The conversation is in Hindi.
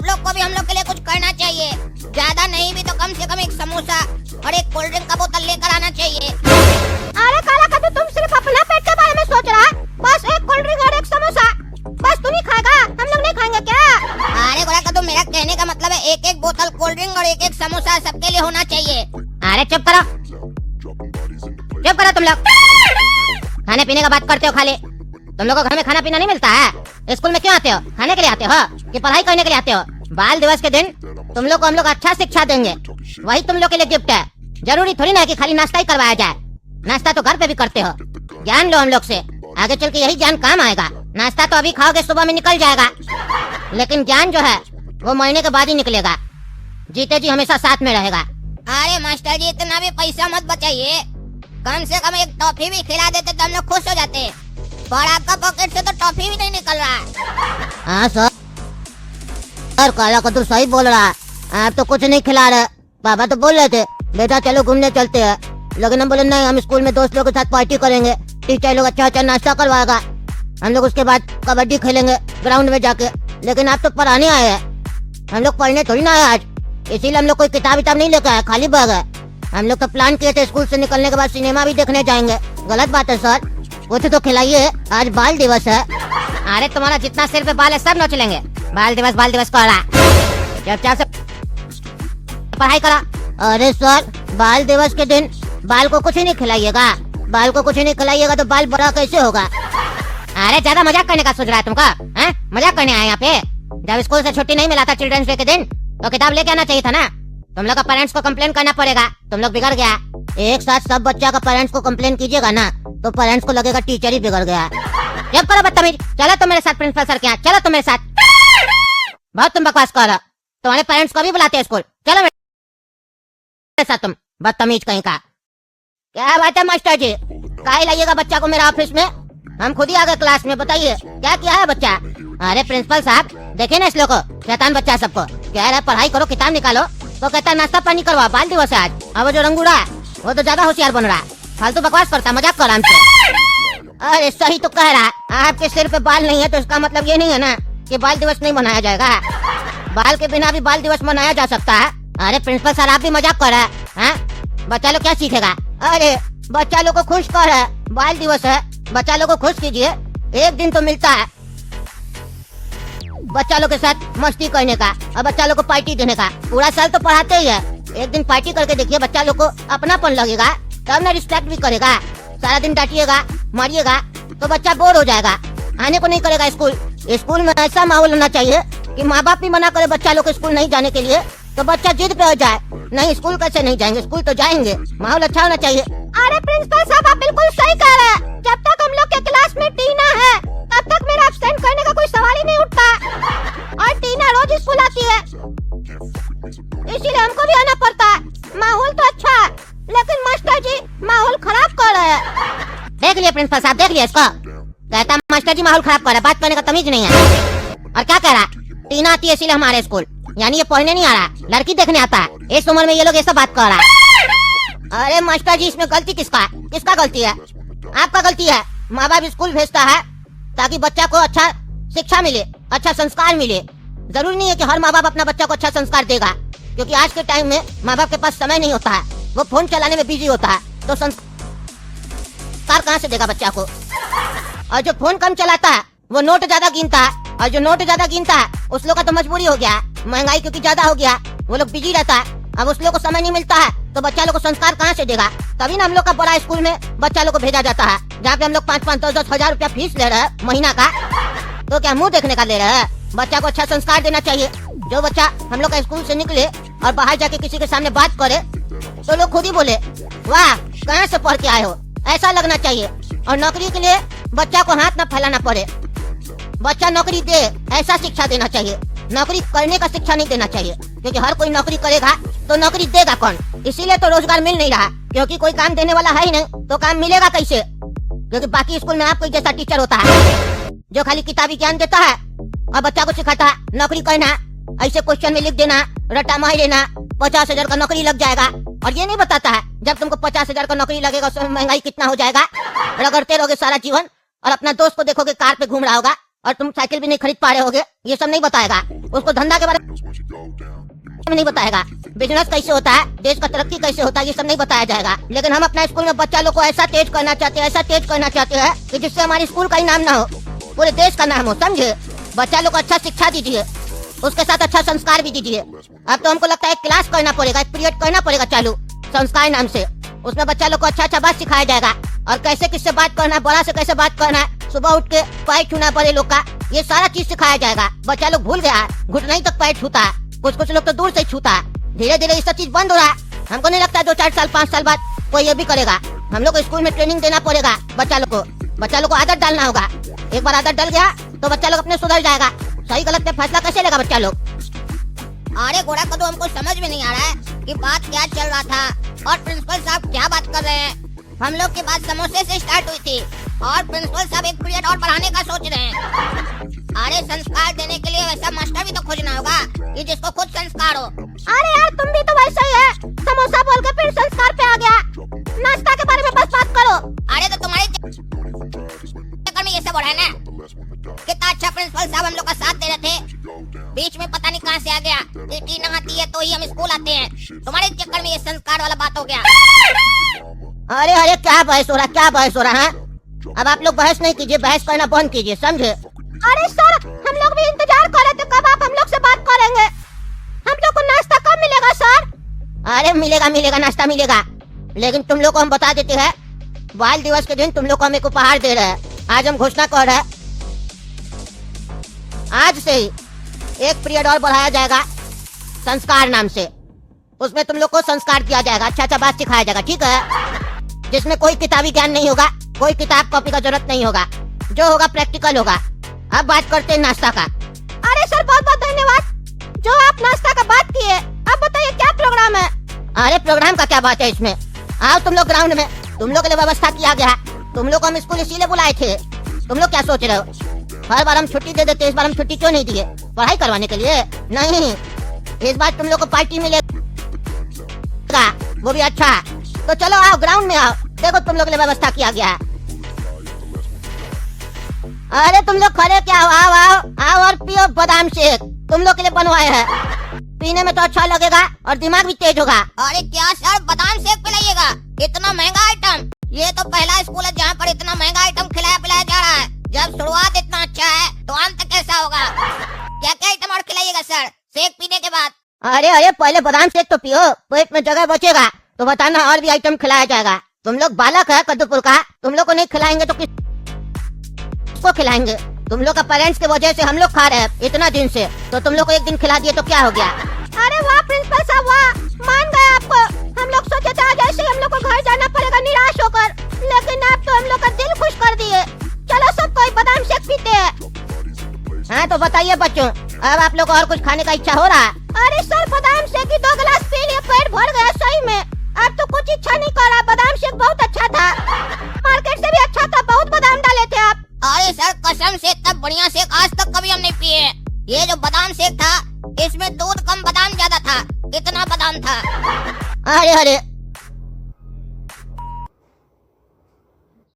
लोग को भी हम लोग के लिए कुछ करना चाहिए। ज्यादा नहीं भी तो कम से कम एक समोसा और एक कोल्ड ड्रिंक का बोतल लेकर आना चाहिए। अरे काला कद्दू, तुम सिर्फ अपना पेट के बारे में सोच रहा है। बस एक कोल्ड ड्रिंक और एक समोसा, बस तुम ही खाएगा, हम लोग नहीं खाएंगे क्या? अरे गोरा कद्दू, मेरा कहने का मतलब है एक एक बोतल कोल्ड ड्रिंक और एक एक समोसा सबके लिए होना चाहिए। अरे चुप करो, चुप करो तुम लोग। खाने पीने का बात करते हो खाली। तुम लोगों को घर में खाना पीना नहीं मिलता है? स्कूल में क्यों आते हो? खाने के लिए आते हो कि पढ़ाई करने के लिए आते हो? बाल दिवस के दिन तुम लोग को हम लोग अच्छा शिक्षा देंगे, वही तुम लोग के लिए गिफ्ट है। जरूरी थोड़ी ना है कि खाली नाश्ता ही करवाया जाए। नाश्ता तो घर पे भी करते हो। ज्ञान लो हम लोग से, आगे चल के यही ज्ञान काम आएगा। नाश्ता तो अभी खाओगे, सुबह में निकल जाएगा, लेकिन ज्ञान जो है वो महीने के बाद ही निकलेगा। जीते जी हमेशा साथ में रहेगा। अरे मास्टर जी, इतना भी पैसा मत बचाइए। कम से कम एक टॉफी भी खिला देते तो हम लोग खुश हो जाते। पर आपका पॉकेट से तो टॉफी भी नहीं निकल रहा है। हाँ सर, काला कद्दू सही बोल रहा है। आप तो कुछ नहीं खिला रहे। पापा तो बोल रहे थे बेटा चलो घूमने चलते हैं, लेकिन हम बोले नहीं, हम स्कूल में दोस्त लोगों के साथ पार्टी करेंगे, टीचर लोग अच्छा अच्छा नाश्ता करवाएगा, हम लोग उसके बाद कबड्डी खेलेंगे ग्राउंड में जाके। लेकिन आप तो पढ़ाने आए हैं, हम लोग पढ़ने थोड़ी ना आए आज। इसीलिए हम लोग कोई किताब विताब नहीं लेकर आए, खाली बैग है। हम लोग तो प्लान किए थे स्कूल से निकलने के बाद सिनेमा भी देखने जाएंगे। गलत बात है सर, कुछ तो खिलाइए, आज बाल दिवस है। अरे तुम्हारा जितना सिर पे बाल है सब नोच लेंगे। बाल दिवस कर रहा, चुपचाप से पढ़ाई करा। अरे सर, बाल दिवस के दिन बाल को कुछ ही नहीं खिलाइएगा। बाल को कुछ ही नहीं खिलाइएगा तो बाल बड़ा कैसे होगा? अरे ज्यादा मजाक करने का सोच रहा है तुमका? मजाक करने आए यहाँ पे? जब स्कूल से छुट्टी नहीं मिला था चिल्ड्रंस डे के दिन, तो किताब लेके आना चाहिए था ना। तुम लोग का पेरेंट्स को कंप्लेन करना पड़ेगा, तुम लोग बिगड़ गया। एक साथ सब बच्चा का पेरेंट्स को कंप्लेन कीजिएगा ना तो पेरेंट्स को लगेगा टीचर ही बिगड़ गया। जब करो बदतमीज, चलो तुम मेरे साथ प्रिंसिपल सर के यहाँ, चलो तुम मेरे साथ। बहुत तुम बकवास कर रहे हो, तुम्हारे पेरेंट्स को भी बुलाते हैं स्कूल, चलो मेरे साथ तुम, बदतमीज कहीं का। क्या बात है मास्टर जी, काहे लाइएगा बच्चा को मेरा ऑफिस में? हम खुद ही आ गए क्लास में, बताइए क्या किया है बच्चा? अरे प्रिंसिपल साहब देखिए ना इस लोग को, शैतान बच्चा सबको कह रहा है पढ़ाई करो किताब निकालो, तो कहता है नाश्ता पानी करवा, बाल दिवस है आज। अब वो जो रंगूड़ा है वो तो ज्यादा होशियार बन रहा है, फालतू बकवास करता, मजाक कर हमसे। अरे सही तो कह रहा है, आपके सिर पे बाल नहीं है तो इसका मतलब ये नहीं है ना कि बाल दिवस नहीं मनाया जाएगा। बाल के बिना भी बाल दिवस मनाया जा सकता है। अरे प्रिंसिपल सर आप भी मजाक कर रहे हैं, बच्चा लोग क्या सीखेगा? अरे बच्चा लोग को खुश कर रहे हैं, बाल दिवस है, बच्चा लोग को खुश कीजिए। एक दिन तो मिलता है बच्चा लोग के साथ मस्ती करने का और बच्चा लोग को पार्टी देने का। पूरा साल तो पढ़ाते ही है, एक दिन पार्टी करके देखिए, बच्चा लोग को अपनापन लगेगा, तब ना रिस्पेक्ट भी करेगा। सारा दिन डांटिएगा मारिएगा तो बच्चा बोर हो जाएगा, आने को नहीं करेगा स्कूल। स्कूल में ऐसा माहौल होना चाहिए कि माँ बाप भी मना करे बच्चा लोग को स्कूल नहीं जाने के लिए, तो बच्चा जिद पे हो जाए, नहीं स्कूल कैसे नहीं जाएंगे, स्कूल तो जाएंगे। माहौल अच्छा होना चाहिए। अरे प्रिंसिपल साहब आप बिल्कुल सही कह रहे हैं। जब तक हम लोग के क्लास में टीना है तब तक मेरा एब्सेंट करने का कोई सवाल ही नहीं उठता। और टीना रोज स्कूल आती है, इसीलिए हमको भी आना पड़ता है। माहौल तो अच्छा है, लेकिन मास्टर जी माहौल खराब कर रहे हैं। देख लिया प्रिंसिपल साहब, देख लिया इसको, कहता मास्टर जी माहौल खराब कर रहा है, बात करने का तमीज नहीं है। और क्या कह रहा है, टीना आती है इसीलिए हमारे स्कूल, यानी ये पढ़ने नहीं आ रहा, लड़की देखने आता है। इस उम्र में ये लोग ऐसा बात कर रहा है। अरे मास्टर जी इसमें गलती किसका है? किसका गलती है? आपका गलती है। माँ बाप स्कूल भेजता है ताकि बच्चा को अच्छा शिक्षा मिले, अच्छा संस्कार मिले। जरूरी नहीं है कि हर माँ बाप अपना बच्चा को अच्छा संस्कार देगा, क्योंकि आज के टाइम में माँ बाप के पास समय नहीं होता है, वो फोन चलाने में बिजी होता है, तो संस्कार कहाँ से देगा बच्चा को? और जो फोन कम चलाता है वो नोट ज्यादा गिनता है, और जो नोट ज्यादा गिनता है उस लोग का तो मजबूरी हो गया, महंगाई क्योंकि ज्यादा हो गया, वो लोग बिजी रहता है। अब उस लोग को समय नहीं मिलता है तो बच्चा लोग को संस्कार कहाँ से देगा? तभी ना हम लोग का बड़ा स्कूल में बच्चा लोग को भेजा जाता है, जहाँ पे हम लोग 5-5, 10-10 हजार रुपया फीस ले रहे हैं महीना का। तो क्या मुंह देखने का ले रहे हैं? बच्चा को अच्छा संस्कार देना चाहिए। जो बच्चा हम लोग का स्कूल से निकले और बाहर जाके किसी के सामने बात करे तो लोग खुद ही बोले वाह कहाँ से पढ़ के आए हो, ऐसा लगना चाहिए। और नौकरी के लिए बच्चा को हाथ न फैलाना पड़े, बच्चा नौकरी दे ऐसा शिक्षा देना चाहिए, नौकरी करने का शिक्षा नहीं देना चाहिए, क्योंकि हर कोई नौकरी करेगा तो नौकरी देगा कौन? इसीलिए तो रोजगार मिल नहीं रहा, क्योंकि कोई काम देने वाला है ही नहीं, तो काम मिलेगा कैसे? क्योंकि बाकी स्कूल में आपको जैसा टीचर होता है जो खाली किताबी ज्ञान देता है और बच्चा को सिखाता है नौकरी करना, ऐसे क्वेश्चन में लिख देना, रट्टा मार देना, 50,000 का नौकरी लग जाएगा। और ये नहीं बताता है जब तुमको 50,000 का नौकरी लगेगा उसमें महंगाई कितना हो जाएगा, रगड़ते रहोगे सारा जीवन और अपना दोस्त को देखोगे कार पे घूम रहा होगा, और तुम साइकिल भी नहीं खरीद पा रहे होगे, ये सब नहीं बताएगा। उसको धंधा के बारे में नहीं बताएगा, बिजनेस कैसे होता है, देश का तरक्की कैसे होता है, ये सब नहीं बताया जाएगा। लेकिन हम अपना स्कूल में बच्चा लोग को ऐसा तेज करना चाहते हैं, ऐसा तेज करना चाहते हैं कि जिससे हमारे स्कूल का ही नाम ना हो, पूरे देश का नाम हो, समझे। बच्चा लोग को अच्छा शिक्षा दीजिए, उसके साथ अच्छा संस्कार भी दीजिए। अब तो हमको लगता है क्लास करना पड़ेगा, एक पीरियड करना पड़ेगा चालू संस्कार नाम से। उसमें बच्चा लोग को अच्छा अच्छा बात सिखाया जाएगा और कैसे किससे बात करना है, बड़ा से कैसे बात करना है, सुबह उठ के पैर छूना बड़े लोग का, ये सारा चीज सिखाया जाएगा। बच्चा लोग भूल गया, घुटने ही तक पैर छूता है, कुछ लोग तो दूर से छूता है। धीरे धीरे ये सब चीज बंद हो रहा है। हमको नहीं लगता 2-4 साल 5 साल बाद कोई ये भी करेगा। हम लोग को स्कूल में ट्रेनिंग देना पड़ेगा बच्चा लोग को आदत डालना होगा। एक बार आदत डल गया तो बच्चा लोग अपने सुधर जाएगा। सही गलत में फैसला कैसे लेगा बच्चा लोग। अरे घोड़ा को तो हमको समझ में नहीं आ रहा है कि बात क्या चल रहा था और प्रिंसिपल साहब क्या बात कर रहे हैं। हम लोग की बात समोसे से स्टार्ट हुई थी और प्रिंसिपल साहब एक पीरियड और बढ़ाने का सोच रहे हैं। अरे संस्कार देने के लिए वैसा मास्टर भी तो खोजना होगा कि जिसको खुद संस्कार हो। अरे यार तुम भी तो वैसा ही है, समोसा बोल के फिर संस्कार पे आ गया। नाश्ता के बारे में बस बात करो। अरे तो तुम्हारे चक्कर में ये सब हो रहा है ना। कितना अच्छा प्रिंसिपल साहब हम लोग का साथ दे रहे थे, बीच में पता नहीं कहां से आ गया। टीना आती है तो ही हम स्कूल आते हैं, तुम्हारे चक्कर में ये संस्कार वाला बात हो गया। अरे अरे क्या बहस हो रहा, क्या बहस हो रहा है। अब आप लोग बहस नहीं कीजिए, बहस करना बंद कीजिए, समझे। अरे सर हम लोग भी इंतजार कर रहे थे कब आप हम लोग से बात करेंगे। हम लोग को नाश्ता कब मिलेगा सर? अरे मिलेगा नाश्ता मिलेगा, लेकिन तुम लोग को हम बता देते हैं बाल दिवस के दिन तुम लोग को हम एक उपहार दे रहे हैं। आज हम घोषणा कर रहे हैं, आज से ही एक पीरियड और बढ़ाया जाएगा संस्कार नाम से। उसमें तुम लोग को संस्कार दिया जाएगा, अच्छा अच्छा बात सिखाया जाएगा, ठीक है। जिसमें कोई किताबी ज्ञान नहीं होगा, कोई किताब कॉपी का जरूरत नहीं होगा, जो होगा प्रैक्टिकल होगा। अब बात करते हैं नाश्ता का। अरे सर बहुत बहुत धन्यवाद जो आप नाश्ता का बात किए। अब बताइए क्या प्रोग्राम है? अरे प्रोग्राम का क्या बात है इसमें। आओ तुम लोग ग्राउंड में, तुम लोग के लिए व्यवस्था किया गया। तुम लोग को हम स्कूल इसीलिए बुलाए थे। तुम लोग क्या सोच रहे हो, हर बार हम छुट्टी दे देते, इस बार हम छुट्टी क्यों नहीं दिए? पढ़ाई करवाने के लिए नहीं, इस बार तुम लोग को पार्टी मिलेगा, वो भी अच्छा। तो चलो आओ ग्राउंड में आओ, देखो तुम लोग के लिए व्यवस्था किया गया है। अरे तुम लोग खड़े क्या हो, आओ आओ आओ और पियो बादाम शेक, तुम लोग के लिए बनवाए हैं। पीने में तो अच्छा लगेगा और दिमाग भी तेज होगा। अरे क्या सर बादाम शेक पिलाइएगा? इतना महंगा आइटम, ये तो पहला स्कूल है जहाँ पर इतना महंगा आइटम खिलाया पिलाया जा रहा है। जब शुरुआत इतना अच्छा है तो अंत कैसा होगा? क्या क्या आइटम और खिलाइएगा सर शेक पीने के बाद? अरे अरे पहले बादाम शेक तो पियो, पेट में जगह बचेगा तो बताना और भी आइटम खिलाया जाएगा। तुम लोग बालक है कद्दूपुर का, तुम लोग को नहीं खिलाएंगे तो किसको खिलाएंगे? तुम लोग का पेरेंट्स की वजह से हम लोग खा रहे हैं इतना दिन से, तो तुम लोग को एक दिन खिला दिए तो क्या हो गया? अरे वाह प्रिंसिपल साहब वाह, मान गए आपको। हम लोग सोचे थे आज ऐसे हम लोग को घर जाना पड़ेगा निराश होकर, लेकिन आप तो हम लोग का दिल खुश कर दिए। चलो सब कोई बादाम शेक पीते हैं। हाँ तो बताइए बच्चों, अब आप लोग को और कुछ खाने का इच्छा हो रहा है? अरे सर बादाम शेक की 2 गिलास पी लिए, पेट भर गया सही में। अब तो कुछ इच्छा नहीं कर रहा। बादाम शेक बहुत अच्छा था, मार्केट से भी अच्छा था, बहुत बादाम डाले थे आप। अरे सर कसम से इतना बढ़िया शेक आज तक कभी हम नहीं पिए। ये जो बादाम शेक था इसमें दूध कम बादाम ज्यादा था, इतना बादाम था। अरे अरे